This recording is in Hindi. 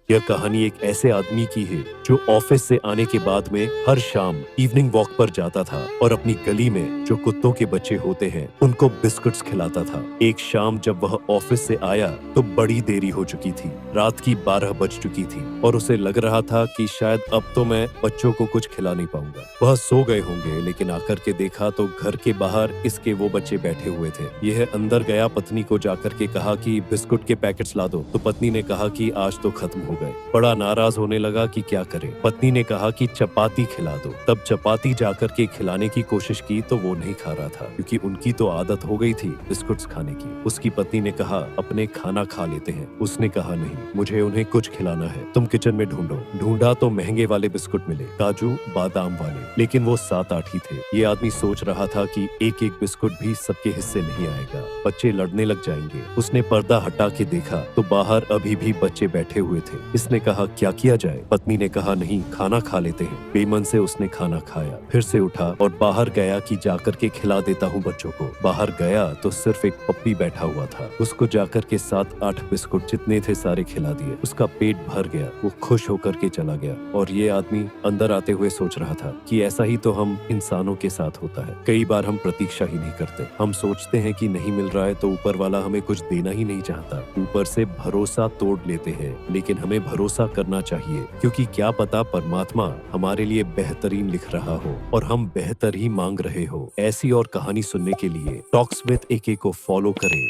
यह कहानी एक ऐसे आदमी की है जो ऑफिस से आने के बाद में हर शाम इवनिंग वॉक पर जाता था और अपनी गली में जो कुत्तों के बच्चे होते हैं उनको बिस्कुट्स खिलाता था। एक शाम जब वह ऑफिस से आया तो बड़ी देरी हो चुकी थी। रात की 12 बज चुकी थी और उसे लग रहा था कि शायद अब तो मैं बच्चों को कुछ खिला नहीं पाऊंगा। वह सो गए होंगे, लेकिन आकर के देखा तो घर के बाहर इसके वो बच्चे बैठे हुए थे। यह अंदर गया, पत्नी को जाकर के कहा कि बिस्कुट के पैकेट्स ला दो, तो पत्नी ने कहा कि आज तो खत्म हो गए। बड़ा नाराज होने लगा कि क्या करे। पत्नी ने कहा कि चपाती खिला दो। तब चपाती जाकर के खिलाने की कोशिश की तो वो नहीं खा रहा था, क्योंकि उनकी तो आदत हो गई थी बिस्कुट्स खाने की। उसकी पत्नी ने कहा अपने खाना खा लेते हैं। उसने कहा नहीं, मुझे उन्हें कुछ खिलाना है, तुम किचन में ढूंढो। ढूंढा तो महंगे वाले बिस्कुट मिले, काजू बादाम वाले, लेकिन वो 7-8 ही थे। ये आदमी सोच रहा था कि एक एक बिस्कुट भी सबके हिस्से नहीं आएगा, बच्चे लड़ने लग जाएंगे। उसने पर्दा हटा के देखा तो बाहर अभी भी बच्चे बैठे हुए थे। इसने कहा क्या किया जाए। पत्नी ने कहा नहीं, खाना खा लेते हैं। बेमन से उसने खाना खाया, फिर से उठा और बाहर गया कि जाकर के खिला देता हूँ बच्चों को। बाहर गया तो सिर्फ एक पप्पी बैठा हुआ था। उसको जाकर के 7-8 बिस्कुट जितने थे सारे खिला दिए। उसका पेट भर गया, वो खुश होकर के चला गया। और ये आदमी अंदर आते हुए सोच रहा था कि ऐसा ही तो हम इंसानों के साथ होता है। कई बार हम प्रतीक्षा ही नहीं करते। हम सोचते हैं कि नहीं मिल रहा है तो ऊपर वाला हमें कुछ देना ही नहीं चाहता। ऊपर से भरोसा तोड़ लेते हैं, लेकिन हमें भरोसा करना चाहिए, क्योंकि क्या पता परमात्मा हमारे लिए बेहतरीन लिख रहा हो और हम बेहतर ही मांग रहे हो। ऐसी और कहानी सुनने के लिए टॉक्स विद AK को फॉलो करें।